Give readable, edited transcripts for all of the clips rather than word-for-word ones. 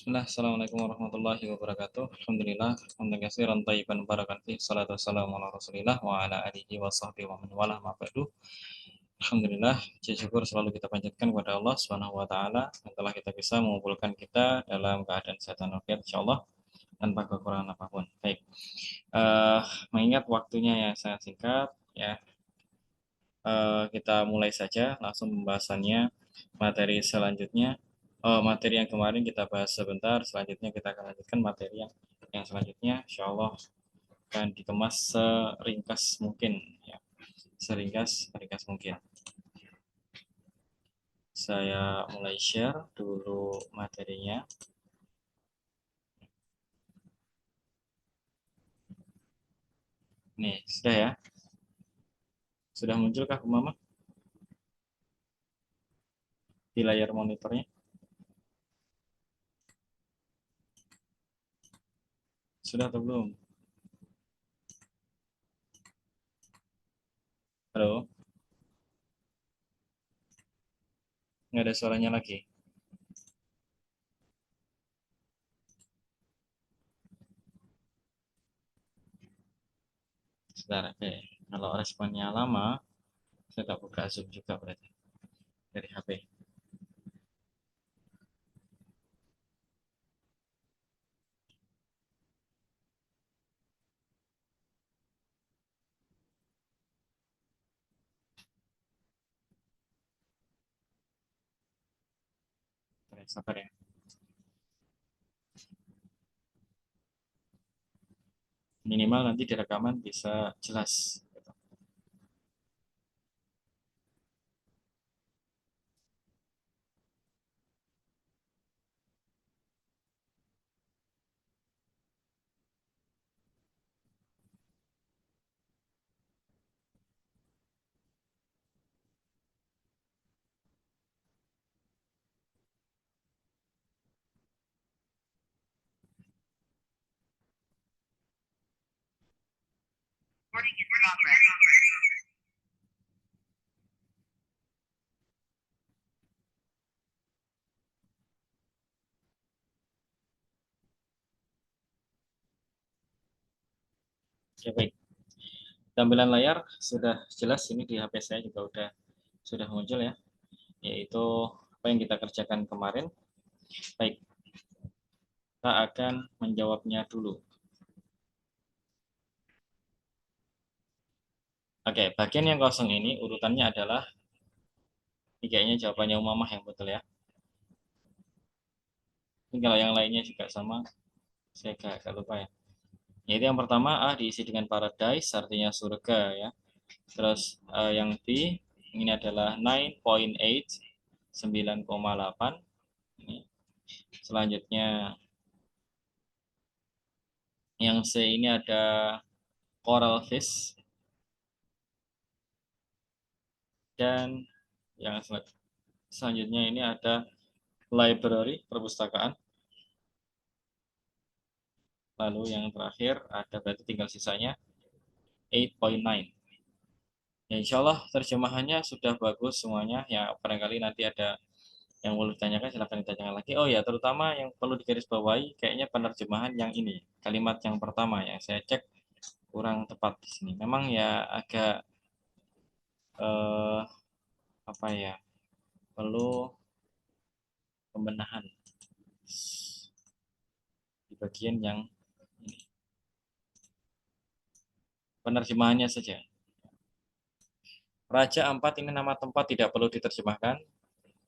Bismillah, Assalamualaikum warahmatullahi wabarakatuh. Alhamdulillah, hamdan katsiran thayyiban barakan fih, salatu wassalamu ala Rasulillah wa ala alihi wa sahbihi wa man walah ma ba'du. Alhamdulillah, puji syukur selalu kita panjatkan kepada Allah Subhanahu wa taala yang telah kita bisa mengumpulkan kita dalam keadaan sehat dan walafiat insyaallah tanpa kekurangan apapun. Baik. Eh, Mengingat waktunya yang sangat singkat ya, kita mulai saja langsung pembahasannya materi selanjutnya. Materi yang kemarin kita bahas sebentar, selanjutnya kita akan lanjutkan materi yang selanjutnya, insya Allah akan dikemas seringkas mungkin, ya, seringkas mungkin. Saya mulai share dulu materinya. Nih, sudah ya? Sudah munculkah Mama di layar monitornya? Sudah atau belum? Halo? Nggak ada suaranya lagi. Sebentar, oke. Kalau responnya lama, saya tak buka Zoom juga berarti dari HP. Sabar ya. Minimal nanti di rekaman bisa jelas. Oke, baik. Tampilan layar sudah jelas, ini di HP saya juga sudah muncul ya, yaitu apa yang kita kerjakan kemarin. Baik, kita akan menjawabnya dulu. Oke, bagian yang kosong ini urutannya adalah, ini kayaknya jawabannya Umamah yang betul ya. Ini kalau yang lainnya juga sama, saya agak lupa ya. Yaitu yang pertama A diisi dengan paradise, artinya surga ya. Terus yang B ini adalah 9.8, 9,8. Ini. Selanjutnya yang C ini ada coral fish, dan yang selanjutnya ini ada library, perpustakaan. Lalu yang terakhir ada, berarti tinggal sisanya 8.9. Ya, insya Allah terjemahannya sudah bagus semuanya. Ya, barangkali nanti ada yang perlu ditanyakan, silahkan ditanyakan lagi. Oh ya, terutama yang perlu digarisbawahi kayaknya penerjemahan yang ini, kalimat yang pertama yang saya cek kurang tepat di sini. Memang ya agak eh, apa ya, perlu pembenahan di bagian yang ini. Penerjemahannya saja. Raja Ampat ini nama tempat, tidak perlu diterjemahkan.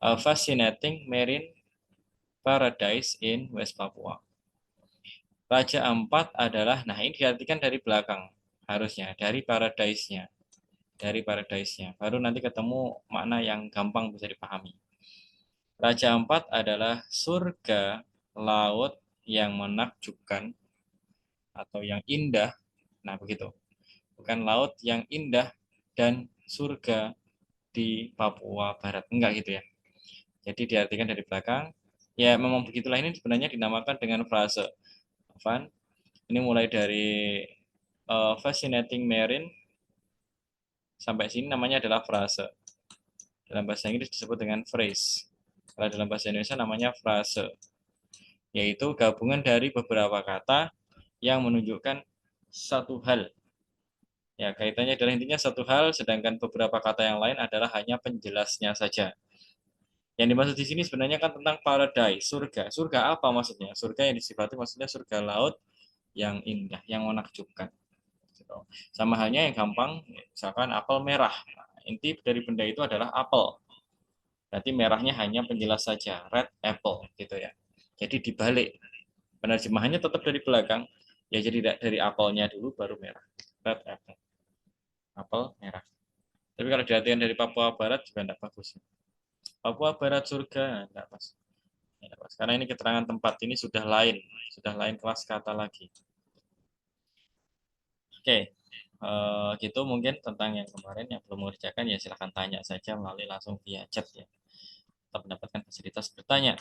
A fascinating marine paradise in West Papua. Raja Ampat adalah, nah ini diartikan dari belakang, harusnya dari paradise-nya. Dari paradise-nya. Baru nanti ketemu makna yang gampang bisa dipahami. Raja Ampat adalah surga laut yang menakjubkan atau yang indah. Nah, begitu. Bukan laut yang indah dan surga di Papua Barat. Enggak gitu ya. Jadi diartikan dari belakang. Ya memang begitulah, ini sebenarnya dinamakan dengan frase. Van, ini mulai dari fascinating marine sampai sini namanya adalah frase. Dalam bahasa Inggris disebut dengan phrase. Kalau dalam bahasa Indonesia namanya frase. yaitu gabungan dari beberapa kata yang menunjukkan satu hal. Ya, kaitannya adalah intinya satu hal, sedangkan beberapa kata yang lain adalah hanya penjelasnya saja. Yang dimaksud di sini sebenarnya kan tentang paradise, surga. Surga apa maksudnya? Surga yang disifati maksudnya surga laut yang indah, yang menakjubkan. Gitu. Sama halnya yang gampang, misalkan apel merah. Nah, inti dari benda itu adalah apel. Berarti merahnya hanya penjelas saja, red apple gitu ya. Jadi dibalik, penerjemahannya tetap dari belakang, ya jadi dari apelnya dulu baru merah. Red apple, apel merah. Tapi kalau diartikan dari Papua Barat juga tidak bagus. Papua Barat surga, tidak pas. Tidak pas. Karena ini keterangan tempat ini sudah lain kelas kata lagi. Oke, gitu mungkin tentang yang kemarin yang belum mengerjakan ya silahkan tanya saja melalui langsung via chat ya. Tetap mendapatkan fasilitas bertanya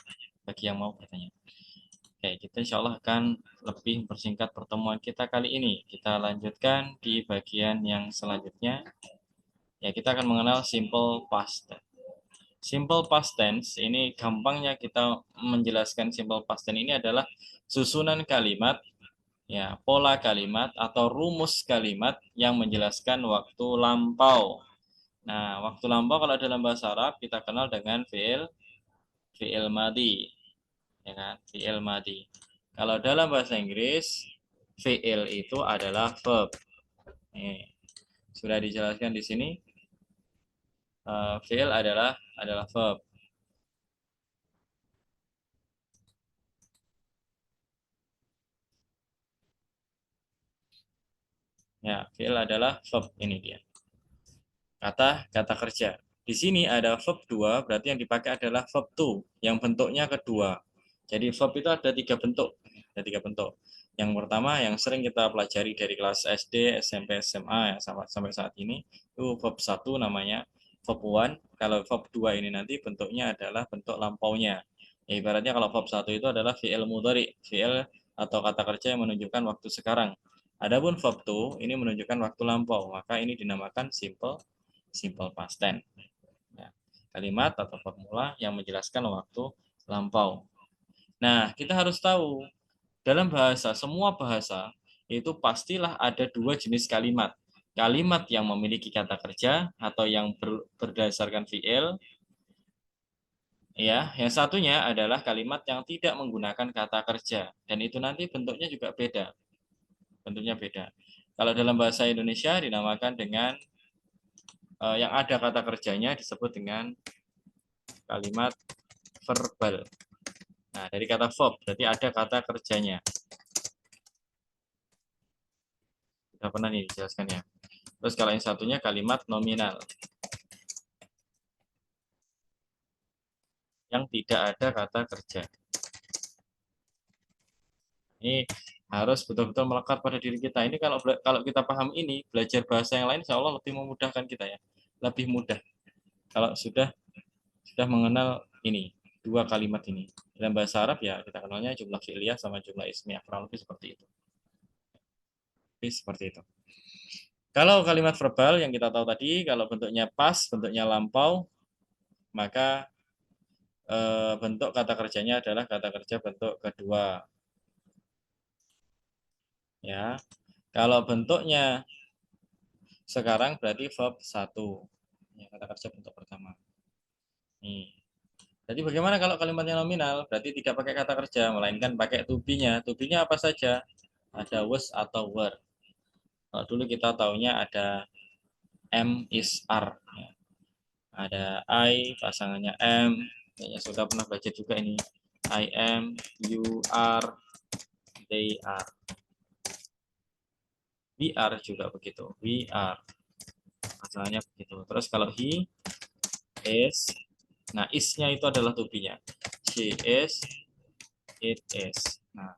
bagi yang mau bertanya. Oke, kita insya Allah akan lebih mempersingkat pertemuan kita kali ini. Kita lanjutkan di bagian yang selanjutnya. Ya, kita akan mengenal simple past tense. Simple past tense ini gampangnya kita menjelaskan simple past tense ini adalah susunan kalimat, ya, pola kalimat atau rumus kalimat yang menjelaskan waktu lampau. Nah, waktu lampau kalau dalam bahasa Arab kita kenal dengan fi'il madi, ya kan? Fi'il madi. Kalau dalam bahasa Inggris, fi'il itu adalah verb. Nih, sudah dijelaskan di sini. Fi'il adalah verb. Ya, fi'il adalah verb, ini dia. Kata kerja. Di sini ada verb 2, berarti yang dipakai adalah verb to, yang bentuknya kedua. Jadi verb itu ada tiga bentuk. Ada tiga bentuk. Yang pertama yang sering kita pelajari dari kelas SD, SMP, SMA ya, sampai saat ini, itu verb 1 namanya verb 1. Kalau verb 2 ini nanti bentuknya adalah bentuk lampaunya. Ya, ibaratnya kalau verb 1 itu adalah fi'il mudhari, fi'il atau kata kerja yang menunjukkan waktu sekarang. Adapun verb 2 ini menunjukkan waktu lampau, maka ini dinamakan simple past tense. Ya, kalimat atau formula yang menjelaskan waktu lampau. Nah, kita harus tahu dalam bahasa, semua bahasa itu pastilah ada dua jenis kalimat. Kalimat yang memiliki kata kerja atau yang berdasarkan fiil, ya. Yang satunya adalah kalimat yang tidak menggunakan kata kerja dan itu nanti bentuknya juga beda. Bentuknya beda. Kalau dalam bahasa Indonesia dinamakan dengan yang ada kata kerjanya disebut dengan kalimat verbal. Nah, dari kata verb berarti ada kata kerjanya. Sudah pernah nih dijelaskan ya. Terus kalau yang satunya kalimat nominal yang tidak ada kata kerja. Ini harus betul-betul melekat pada diri kita. Ini kalau kita paham ini, belajar bahasa yang lain insya Allah lebih memudahkan kita ya. Lebih mudah kalau sudah mengenal ini, dua kalimat ini. Dalam bahasa Arab ya kita kenalnya jumlah fi'liyah sama jumlah ismiyah, kurang lebih seperti itu. Lebih seperti itu. Kalau kalimat verbal yang kita tahu tadi, kalau bentuknya pas, bentuknya lampau, maka bentuk kata kerjanya adalah kata kerja bentuk kedua. Ya, kalau bentuknya sekarang berarti verb 1. Ya, kata kerja bentuk pertama. Nih. Jadi bagaimana kalau kalimatnya nominal? Berarti tidak pakai kata kerja, melainkan pakai to be-nya. To be-nya apa saja? Ada was atau were. Kalau dulu kita taunya ada am, is, are. Ya. Ada I, pasangannya am. Kayaknya sudah pernah belajar juga ini. I am, you are, they are. We are juga begitu. We are. Pasangannya begitu. Terus kalau he is, nah is-nya itu adalah to be-nya. She is, it is. Nah,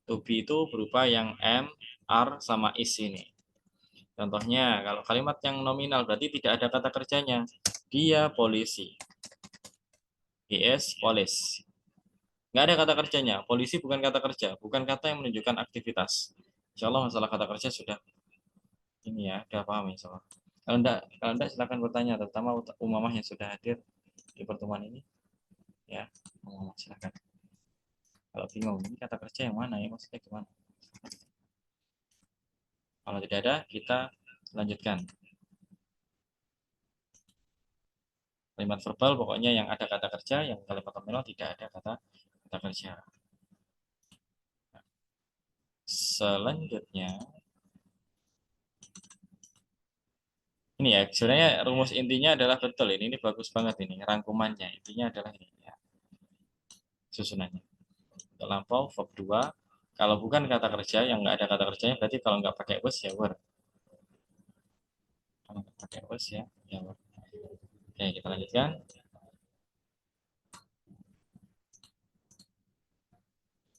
to be itu berupa yang am, are, sama is ini. Contohnya, kalau kalimat yang nominal berarti tidak ada kata kerjanya. Dia polisi. He is police. Nggak ada kata kerjanya. Polisi bukan kata kerja, bukan kata yang menunjukkan aktivitas. Insya Allah masalah kata kerja sudah ini ya, sudah paham insya Allah. Kalau enggak silakan bertanya, terutama Umamah yang sudah hadir di pertemuan ini. Ya, Umamah silakan. Kalau bingung, ini kata kerja yang mana ya, maksudnya gimana? Kalau tidak ada, kita lanjutkan. Kalimat verbal pokoknya yang ada kata kerja, yang kalimat nominal tidak ada kata kerja. Selanjutnya, ini ya, sebenarnya rumus intinya adalah betul ini bagus banget ini, rangkumannya. Intinya adalah ini ya, susunannya. Lampau verb 2. Kalau bukan kata kerja yang nggak ada kata kerjanya, berarti kalau nggak pakai was ya were. Kalau nggak pakai was ya were. Oke, kita lanjutkan.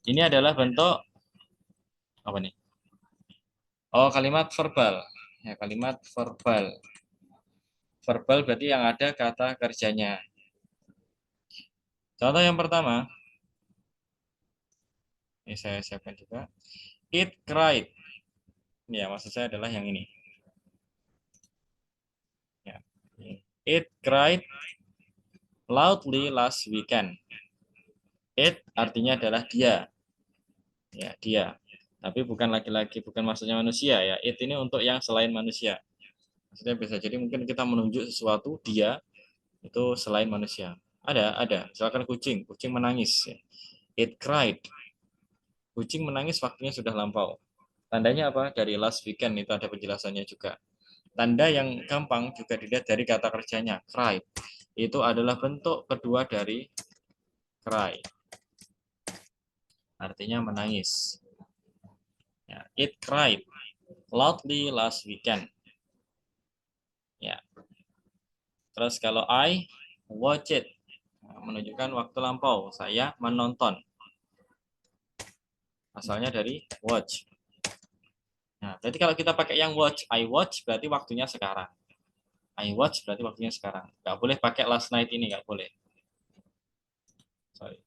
Ini adalah bentuk apa nih? Oh, kalimat verbal. Ya, kalimat verbal. Verbal berarti yang ada kata kerjanya. Contoh yang pertama, ini saya siapkan juga. It cried. Ya, maksud saya adalah yang ini. Ya. It cried loudly last weekend. It artinya adalah dia. Ya, dia. Tapi bukan laki-laki, bukan maksudnya manusia ya. It ini untuk yang selain manusia. Maksudnya bisa jadi mungkin kita menunjuk sesuatu dia itu selain manusia. Ada. Misalkan kucing menangis. Ya. It cried. Kucing menangis waktunya sudah lampau. Tandanya apa? Dari last weekend itu ada penjelasannya juga. Tanda yang gampang juga dilihat dari kata kerjanya, cry. Itu adalah bentuk kedua dari cry. Artinya menangis. Ya, it cried loudly last weekend. Ya. Terus kalau I watch it, menunjukkan waktu lampau. Saya menonton. Asalnya dari watch. Nah, berarti kalau kita pakai yang watch, I watch berarti waktunya sekarang. I watch berarti waktunya sekarang. Nggak boleh pakai last night ini, nggak boleh. Sorry.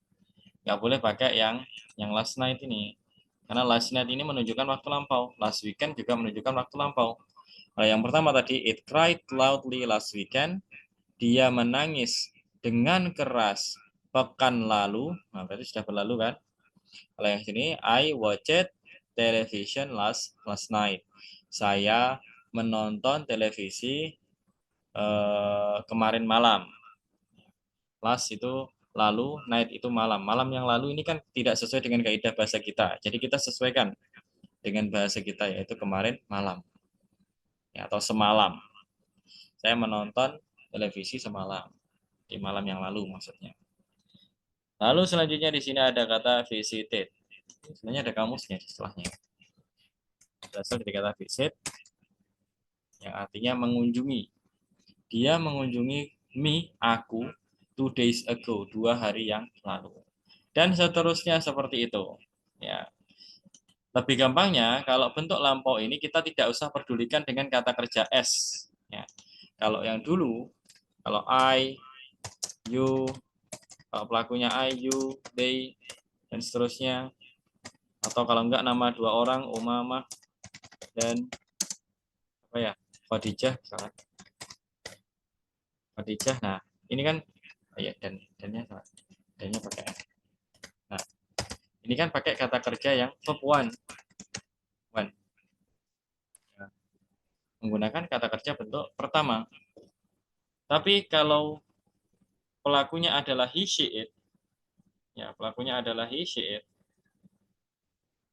Nggak boleh pakai yang last night ini. Karena last night ini menunjukkan waktu lampau. Last weekend juga menunjukkan waktu lampau. Nah, yang pertama tadi, it cried loudly last weekend. Dia menangis dengan keras pekan lalu. Nah, berarti sudah berlalu kan? Kalau yang sini, I watched television last night. Saya menonton televisi kemarin malam. Last itu lalu, night itu malam. Malam yang lalu ini kan tidak sesuai dengan kaidah bahasa kita. Jadi kita sesuaikan dengan bahasa kita yaitu kemarin malam. Ya, atau semalam. Saya menonton televisi semalam. Di malam yang lalu maksudnya. Lalu selanjutnya di sini ada kata visited. Sebenarnya ada kamusnya di setelahnya. Berasal dari kata visit yang artinya mengunjungi. Dia mengunjungi aku 2 days ago, 2 hari yang lalu. Dan seterusnya seperti itu. Ya. Lebih gampangnya, kalau bentuk lampau ini kita tidak usah pedulikan dengan kata kerja S. Ya. Kalau yang dulu, kalau I, you, kalau pelakunya I, you, they, dan seterusnya. Atau kalau enggak nama 2 orang, Umamah dan apa ya, Khadijah. Khadijah. Nah, ini kan, ya dannya salah. Dannya pakai S. Nah, ini kan pakai kata kerja yang verb one. Ya. Menggunakan kata kerja bentuk pertama. Tapi kalau pelakunya adalah he, she, it, ya pelakunya adalah he, she, it,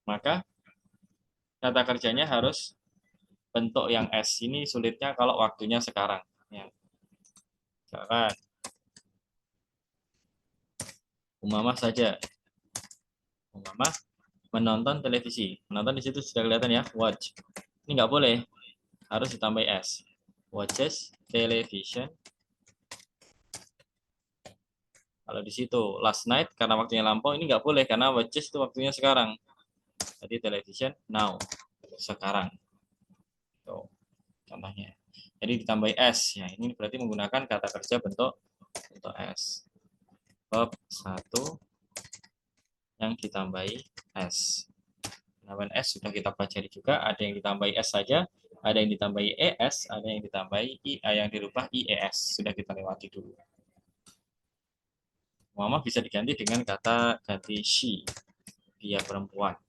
maka kata kerjanya harus bentuk yang S. Ini sulitnya kalau waktunya sekarang. Ya. Misalkan Umamah saja. Umamah menonton televisi. Menonton di situ sudah kelihatan ya, watch. Ini nggak boleh, harus ditambah S. Watches television. Kalau di situ last night karena waktunya lampau, ini nggak boleh karena watches itu waktunya sekarang. Jadi television now, sekarang. Tuh, contohnya. Jadi ditambah S. Ya, ini berarti menggunakan kata kerja bentuk S. Verb 1 yang ditambahi S. Penambahan S sudah kita pelajari juga. Ada yang ditambahi S saja, ada yang ditambahi ES, ada yang ditambahi yang dirubah IES. Sudah kita lewati dulu. Mama bisa diganti dengan kata ganti she. dia perempuan.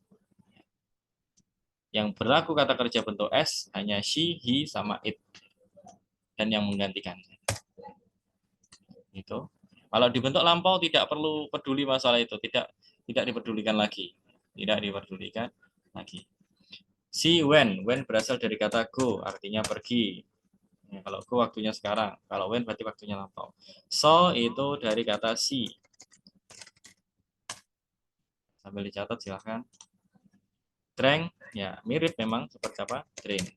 Yang berlaku kata kerja bentuk S hanya she, he, sama it. Dan yang menggantikan. Itu. Kalau dibentuk lampau tidak perlu peduli masalah itu, tidak dipedulikan lagi. Tidak dipedulikan lagi. See when berasal dari kata go, artinya pergi. Ya, kalau go waktunya sekarang, kalau when berarti waktunya lampau. So itu dari kata see. Sambil dicatat silahkan. Drank, ya mirip memang seperti apa? Drink.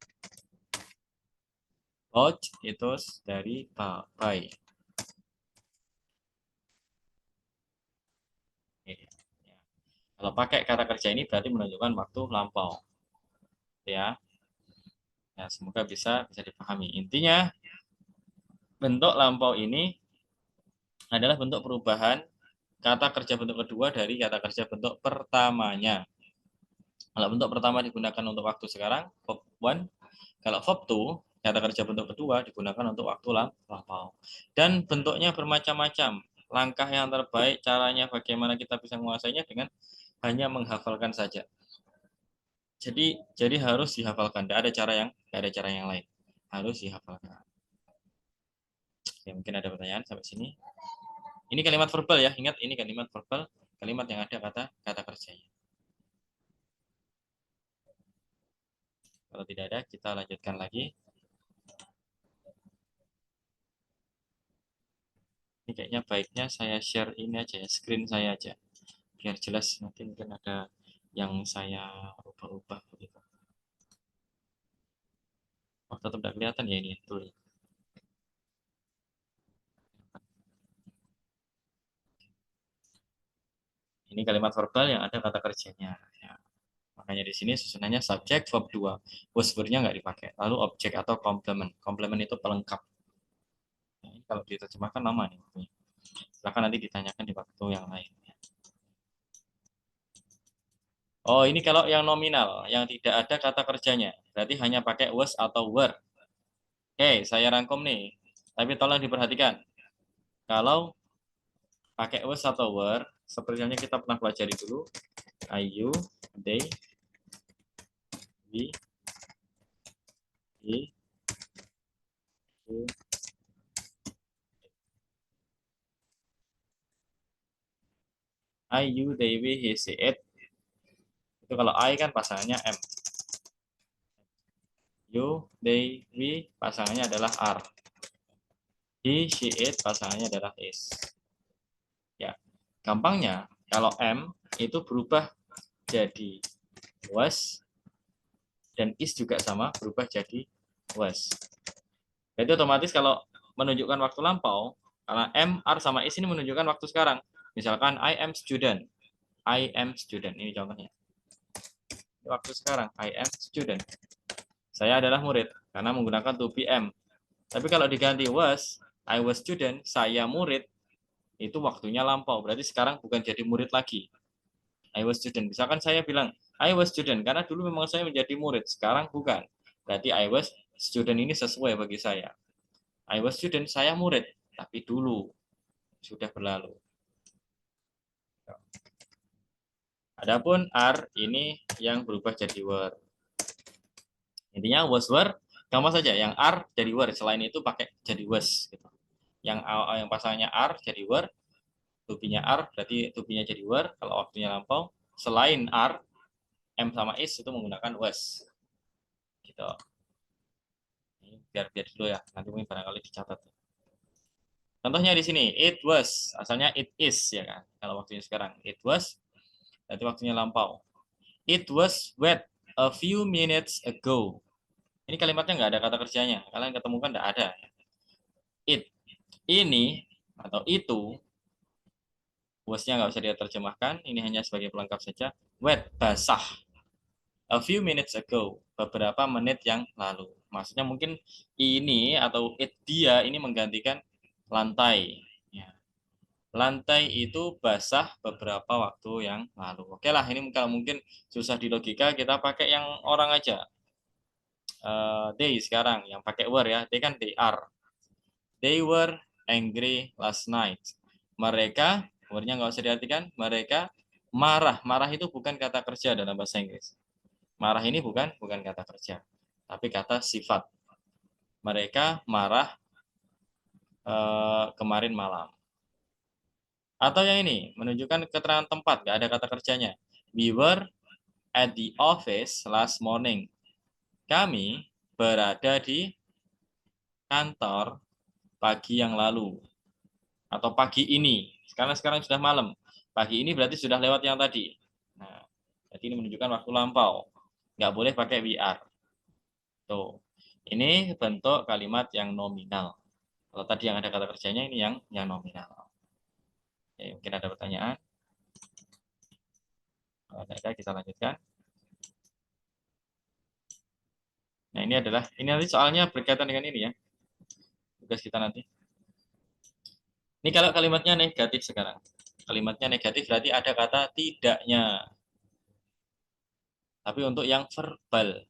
Watch itu dari buy. Ya. Kalau pakai kata kerja ini berarti menunjukkan waktu lampau. Ya, ya semoga bisa dipahami. Intinya bentuk lampau ini adalah bentuk perubahan kata kerja bentuk kedua dari kata kerja bentuk pertamanya. Kalau bentuk pertama digunakan untuk waktu sekarang, verb 1. Kalau verb 2, kata kerja bentuk kedua digunakan untuk waktu lampau. Dan bentuknya bermacam-macam. Langkah yang terbaik, caranya bagaimana kita bisa menguasainya dengan hanya menghafalkan saja. Jadi harus dihafalkan. Tidak ada cara yang lain. Harus dihafalkan. Ya, mungkin ada pertanyaan sampai sini. Ini kalimat verbal ya. Ingat ini kalimat verbal, kalimat yang ada kata kerjanya. Kalau tidak ada, kita lanjutkan lagi. Ini kayaknya baiknya saya share ini aja ya, screen saya aja. Biar jelas, nanti mungkin ada yang saya ubah-ubah begitu. Oh, tetap tidak kelihatan ya ini tuh. Ini kalimat verbal yang ada kata kerjanya. Ya. Makanya di sini susunannya subjek verb 2. Was verb-nya nggak dipakai. Lalu objek atau komplement. Komplement itu pelengkap. Nah, ini kalau diterjemahkan lama nih waktunya. Silahkan nanti ditanyakan di waktu yang lain. Oh, ini kalau yang nominal, yang tidak ada kata kerjanya. Berarti hanya pakai was atau were. Oke, saya rangkum nih. Tapi tolong diperhatikan. Kalau pakai was atau were, seperti yang kita pernah pelajari dulu. I, you, they, we, he, you. I, you, they, we, he, she, it. Itu kalau I kan pasangannya M. You, they, we pasangannya adalah are. He, she, it pasangannya adalah is. Ya, gampangnya kalau M itu berubah jadi was dan is juga sama berubah jadi was. Jadi otomatis kalau menunjukkan waktu lampau, karena M, R sama is ini menunjukkan waktu sekarang. Misalkan I am student. I am student. Ini contohnya. Waktu sekarang I am student. Saya adalah murid karena menggunakan to be am. Tapi kalau diganti was, I was student, saya murid, itu waktunya lampau. Berarti sekarang bukan jadi murid lagi. I was student. Misalkan saya bilang, I was student, karena dulu memang saya menjadi murid, sekarang bukan. Berarti I was student ini sesuai bagi saya. I was student, saya murid, tapi dulu sudah berlalu. Adapun are ini yang berubah jadi were. Intinya was were, gampang saja. Yang are jadi were, selain itu pakai jadi was. Gitu. Yang pasangannya are jadi were, to be-nya are, berarti to be-nya jadi were, kalau waktunya lampau. Selain are, M sama is itu menggunakan was. Gitu. Ini biar dulu ya, nanti mungkin barangkali dicatat. Contohnya di sini, it was, asalnya it is ya kan. Kalau waktunya sekarang, it was, berarti waktunya lampau. It was wet a few minutes ago. Ini kalimatnya nggak ada kata kerjanya. Kalian ketemukan nggak ada. It, ini atau itu, wasnya nggak usah diterjemahkan. Ini hanya sebagai pelengkap saja. Wet, basah. A few minutes ago, beberapa menit yang lalu. Maksudnya mungkin ini atau it dia ini menggantikan lantai. Ya. Lantai itu basah beberapa waktu yang lalu. Oke lah, ini kalau mungkin susah di logika, kita pakai yang orang aja. They sekarang, yang pakai were ya. They kan they are. They were angry last night. Mereka, were-nya nggak usah diartikan, mereka Marah, marah itu bukan kata kerja dalam bahasa Inggris. Marah ini bukan kata kerja, tapi kata sifat. Mereka marah kemarin malam. Atau yang ini menunjukkan keterangan tempat, nggak ada kata kerjanya. We were at the office last morning. Kami berada di kantor pagi yang lalu atau pagi ini. Sekarang sudah malam. Pagi ini berarti sudah lewat yang tadi. Nah, jadi ini menunjukkan waktu lampau. Nggak boleh pakai we are. Tuh. Ini bentuk kalimat yang nominal. Kalau tadi yang ada kata kerjanya, ini yang nominal. Oke, mungkin ada pertanyaan. Kalau tidak ada, kita lanjutkan. Nah, ini nanti soalnya berkaitan dengan ini ya. Tugas kita nanti. Ini kalau kalimatnya negatif sekarang. Kalimatnya negatif berarti ada kata tidaknya. Tapi untuk yang verbal,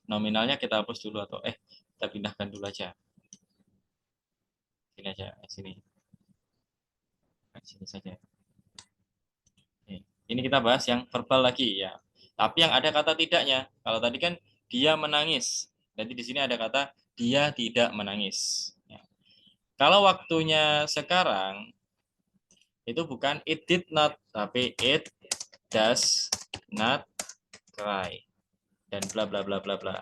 nominalnya kita hapus dulu atau kita pindahkan dulu aja. Sini aja, sini. Sini saja. Ini kita bahas yang verbal lagi ya. Tapi yang ada kata tidaknya. Kalau tadi kan dia menangis. Jadi di sini ada kata dia tidak menangis. Ya. Kalau waktunya sekarang itu bukan it did not, tapi it does not cry dan bla bla bla bla bla.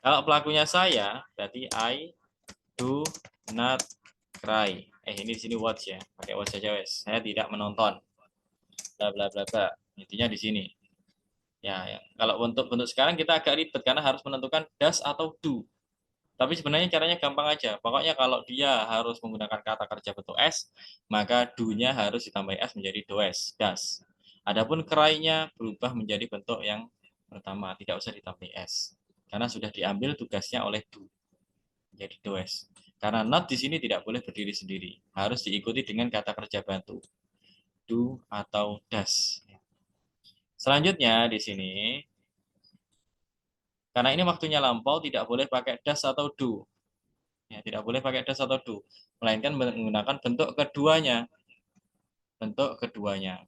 Kalau pelakunya saya, berarti I do not cry. Ini di sini watch ya, pakai watch saja wes. Saya tidak menonton. Bla bla bla bla. Intinya di sini. Ya. Kalau untuk bentuk sekarang kita agak ribet karena harus menentukan does atau do. Tapi sebenarnya caranya gampang aja. Pokoknya kalau dia harus menggunakan kata kerja bentuk S, maka do-nya harus ditambah S menjadi does, does. Adapun cry-nya berubah menjadi bentuk yang pertama, tidak usah ditambah S. Karena sudah diambil tugasnya oleh do, menjadi does. Karena not di sini tidak boleh berdiri sendiri. Harus diikuti dengan kata kerja bantu. Do atau does. Selanjutnya di sini, karena ini waktunya lampau, tidak boleh pakai does atau do. Ya, tidak boleh pakai does atau do, melainkan menggunakan bentuk keduanya. Bentuk keduanya.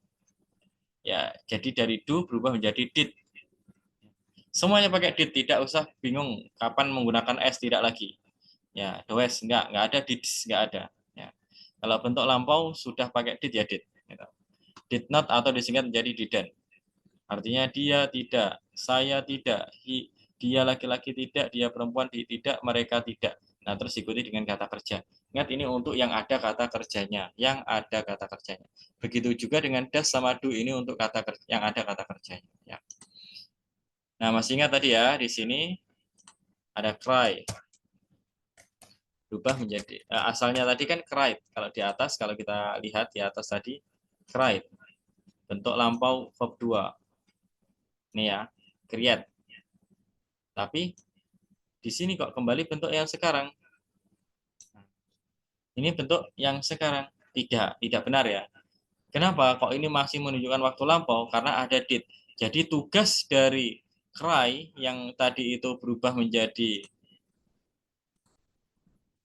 Ya, jadi dari do berubah menjadi did. Semuanya pakai did, tidak usah bingung kapan menggunakan s, tidak lagi. Ya, does enggak ada, did enggak ada. Ya. Kalau bentuk lampau sudah pakai did ya did. Gitu. Did not atau disingkat menjadi didn't. Artinya dia tidak, saya tidak, dia laki-laki tidak, dia perempuan tidak, mereka tidak. Nah, terus ikuti dengan kata kerja. Ingat ini untuk yang ada kata kerjanya, Begitu juga dengan das sama do, ini untuk kata kerja, yang ada kata kerjanya. Ya. Nah, masih ingat tadi ya, di sini ada cry. Berubah menjadi, asalnya tadi kan cried. Kalau di atas, kalau kita lihat di atas tadi, cried. Bentuk lampau verb 2. Ini ya, create. Tapi di sini kok kembali bentuk yang sekarang. Ini bentuk yang sekarang. Tidak benar ya. Kenapa? Kok ini masih menunjukkan waktu lampau? Karena ada did. Jadi tugas dari cry yang tadi itu berubah menjadi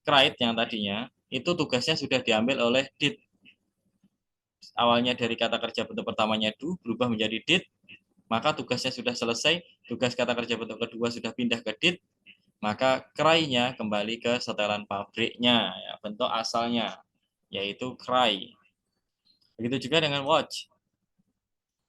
cried yang tadinya, itu tugasnya sudah diambil oleh did. Awalnya dari kata kerja bentuk pertamanya do, berubah menjadi did, maka tugasnya sudah selesai, tugas kata kerja bentuk kedua sudah pindah ke did, maka cry-nya kembali ke setelan pabriknya, ya, bentuk asalnya, yaitu cry. Begitu juga dengan watch.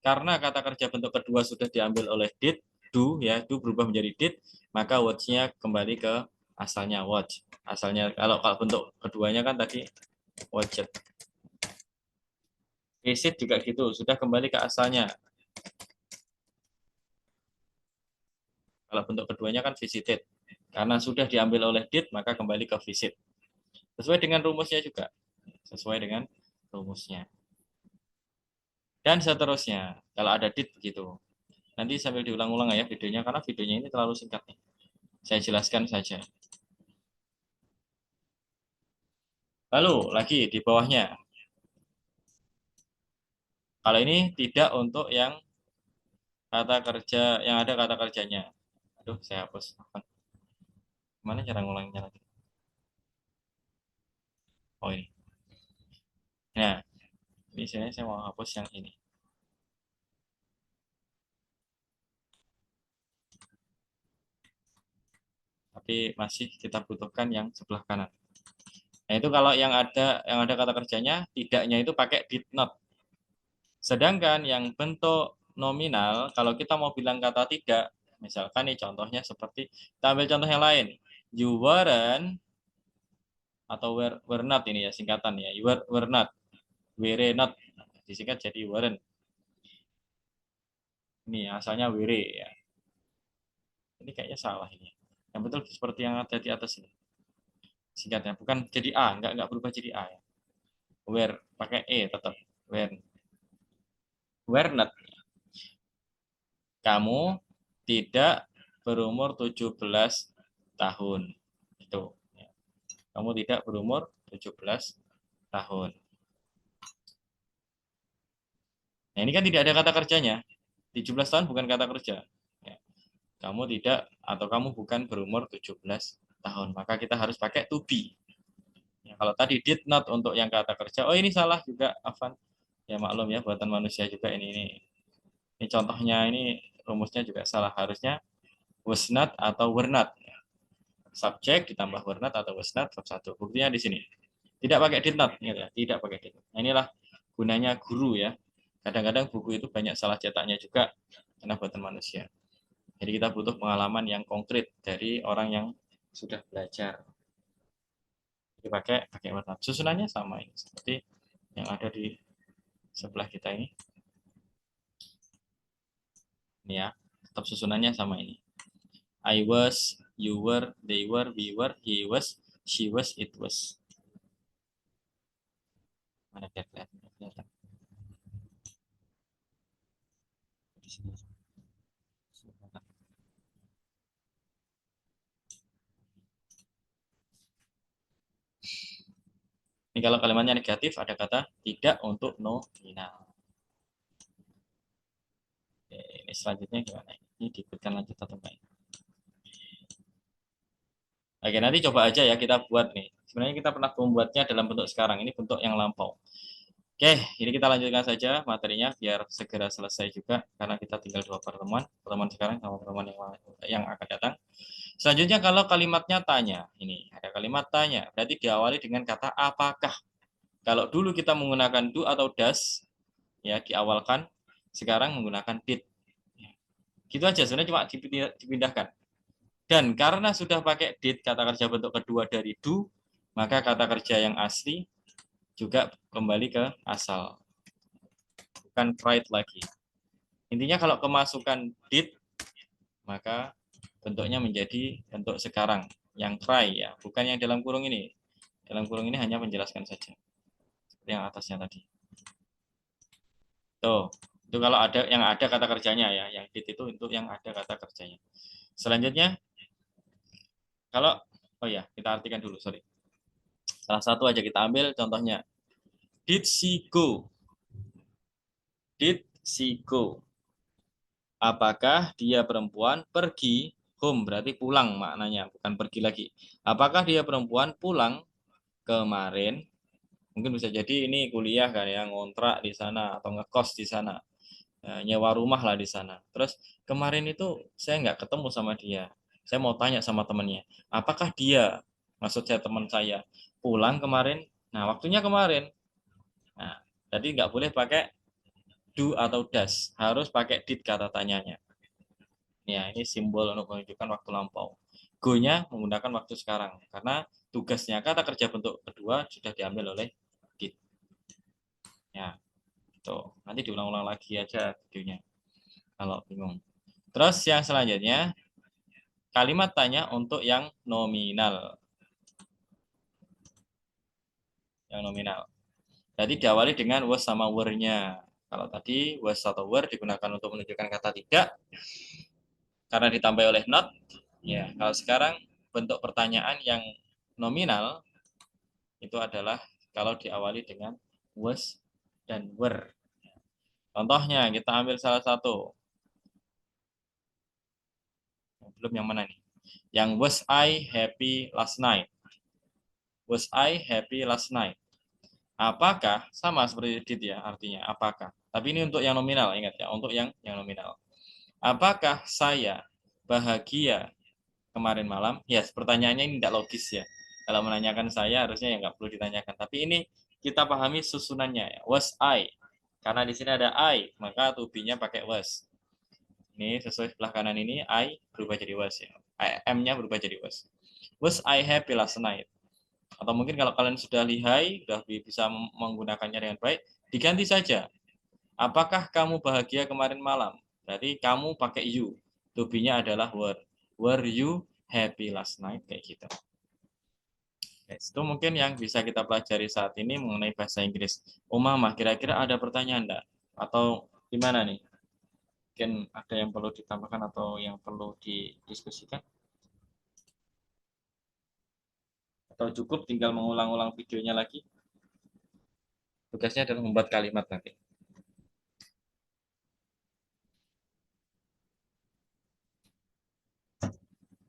Karena kata kerja bentuk kedua sudah diambil oleh did, do, ya, do berubah menjadi did, maka watch-nya kembali ke asalnya watch. Asalnya kalau bentuk keduanya kan tadi watched. Visit juga gitu, sudah kembali ke asalnya. Kalau bentuk keduanya kan visited. Karena sudah diambil oleh did, maka kembali ke visit. Sesuai dengan rumusnya juga. Sesuai dengan rumusnya. Dan seterusnya. Kalau ada did begitu. Nanti sambil diulang-ulang ya videonya, karena videonya ini terlalu singkat nih. Saya jelaskan saja. Lalu lagi di bawahnya. Kalau ini tidak untuk yang kata kerja, yang ada kata kerjanya. Aduh, saya hapus. Mana cara ngulangnya lagi? Oh ini. Nah, Ini saya mau hapus yang ini. Tapi masih kita butuhkan yang sebelah kanan. Nah, itu kalau yang ada kata kerjanya, tidaknya itu pakai did not. Sedangkan yang bentuk nominal, kalau kita mau bilang kata tidak, misalkan nih contohnya seperti, kita ambil contoh yang lain. You weren't, atau were not ini ya singkatan ya. You were not, were not. Disingkat jadi weren't. Ini asalnya were ya. Ini kayaknya salah ini. Yang betul seperti yang ada di atas ini. Singkatnya bukan jadi A, enggak berubah jadi A ya. Were pakai E tetap. Were not. Kamu tidak berumur 17 tahun. Itu. Kamu tidak berumur 17 tahun. Nah, ini kan tidak ada kata kerjanya. 17 tahun bukan kata kerja. Ya. Kamu tidak atau kamu bukan berumur 17 tahun. Maka kita harus pakai to be. Ya, kalau tadi did not untuk yang kata kerja, oh ini salah juga, Afan. Ya maklum ya, buatan manusia juga ini contohnya ini rumusnya juga salah. Harusnya was not atau were not. Subjek ditambah were not atau was not satu. Buktinya di sini. Tidak pakai did not, ya. Tidak pakai did not. Nah, inilah gunanya guru ya. Kadang-kadang buku itu banyak salah cetaknya juga karena buatan manusia. Jadi kita butuh pengalaman yang konkret dari orang yang sudah belajar. Jadi pakai were not. Susunannya sama ini seperti yang ada di sebelah kita ini. Ini ya, tetap susunannya sama ini. I was, you were, they were, we were, he was, she was, it was. Mana kelihatan? Di sini. Ini kalau kalimatnya negatif ada kata tidak untuk nominal. Oke, ini selanjutnya gimana? Ini diberikan lanjut atau enggak? Oke, nanti coba aja ya kita buat nih. Sebenarnya kita pernah membuatnya dalam bentuk sekarang. Ini bentuk yang lampau. Oke, ini kita lanjutkan saja materinya biar segera selesai juga karena kita tinggal 2 pertemuan, pertemuan sekarang sama pertemuan yang akan datang. Selanjutnya kalau kalimatnya tanya, ini ada kalimat tanya, berarti diawali dengan kata apakah. Kalau dulu kita menggunakan do atau does, ya diawalkan, sekarang menggunakan did. Gitu aja, sebenarnya cuma dipindahkan. Dan karena sudah pakai did, kata kerja bentuk kedua dari do, maka kata kerja yang asli juga kembali ke asal. Bukan tried lagi. Intinya kalau kemasukan did, maka bentuknya menjadi bentuk sekarang. Yang try ya, bukan yang dalam kurung ini. Dalam kurung ini hanya menjelaskan saja. Seperti yang atasnya tadi. Tuh, itu kalau ada yang ada kata kerjanya ya. Yang did itu untuk yang ada kata kerjanya. Selanjutnya, kalau, oh ya, kita artikan dulu, sorry. Salah satu aja kita ambil contohnya. Did she go? Did she go? Apakah dia perempuan pergi home? Berarti pulang maknanya, bukan pergi lagi. Apakah dia perempuan pulang kemarin? Mungkin bisa jadi ini kuliah kan ya, ngontrak di sana atau ngekos di sana. Nyewa rumah lah di sana. Terus kemarin itu saya nggak ketemu sama dia. Saya mau tanya sama temannya, apakah dia, maksud saya teman saya, pulang kemarin? Nah, waktunya kemarin. Nah, jadi nggak boleh pakai do atau does, harus pakai did kata tanyanya. Ya, ini simbol untuk menunjukkan waktu lampau. Go-nya menggunakan waktu sekarang, karena tugasnya kata kerja bentuk kedua sudah diambil oleh did. Ya, itu. Nanti diulang-ulang lagi aja videonya, kalau bingung. Terus yang selanjutnya, kalimat tanya untuk yang nominal. Yang nominal. Jadi diawali dengan was sama were-nya. Kalau tadi was atau were digunakan untuk menunjukkan kata tidak, karena ditambah oleh not. Ya, kalau sekarang bentuk pertanyaan yang nominal itu adalah kalau diawali dengan was dan were. Contohnya kita ambil salah satu. Belum yang mana nih? Yang was I happy last night. Was I happy last night? Apakah sama seperti did ya artinya apakah. Tapi ini untuk yang nominal ingat ya, untuk yang nominal. Apakah saya bahagia kemarin malam? Ya, pertanyaannya ini tidak logis ya. Kalau menanyakan saya harusnya ya nggak perlu ditanyakan. Tapi ini kita pahami susunannya ya. Was I. Karena di sini ada I, maka to be-nya pakai was. Ini sesuai sebelah kanan ini I berubah jadi was ya. M-nya berubah jadi was. Was I happy last night? Atau mungkin kalau kalian sudah lihai, sudah bisa menggunakannya dengan baik, diganti saja. Apakah kamu bahagia kemarin malam? Berarti kamu pakai you. To be-nya adalah were. Were you happy last night? Kayak gitu. Itu mungkin yang bisa kita pelajari saat ini mengenai bahasa Inggris. Mama, kira-kira ada pertanyaan enggak? Atau gimana nih? Mungkin ada yang perlu ditambahkan atau yang perlu didiskusikan? Atau cukup tinggal mengulang-ulang videonya lagi? Tugasnya adalah membuat kalimat nanti.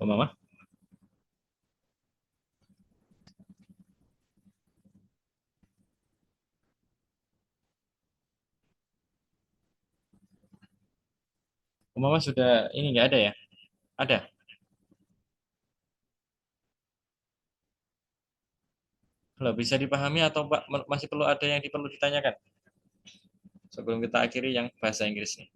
Mama? Mama sudah ini nggak ada ya? Ada. Kalau bisa dipahami atau Pak masih perlu ada yang perlu ditanyakan sebelum kita akhiri yang bahasa Inggris nih.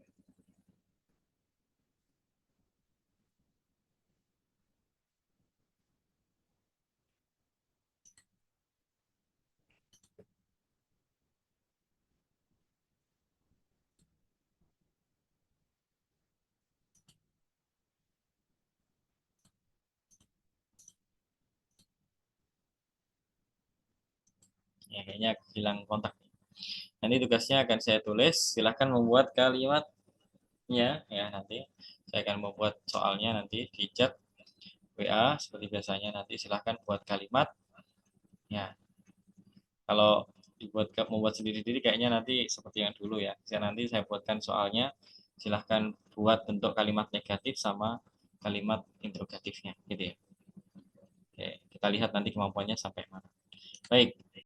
Ya, kayaknya hilang kontak. Nanti tugasnya akan saya tulis. Silahkan membuat kalimatnya ya nanti. Saya akan membuat soalnya nanti di chat WA seperti biasanya nanti silahkan buat kalimat. Ya, kalau dibuat membuat sendiri-sendiri kayaknya nanti seperti yang dulu ya. Nanti saya buatkan soalnya. Silahkan buat bentuk kalimat negatif sama kalimat interrogatifnya gitu ya. Oke, kita lihat nanti kemampuannya sampai mana. Baik,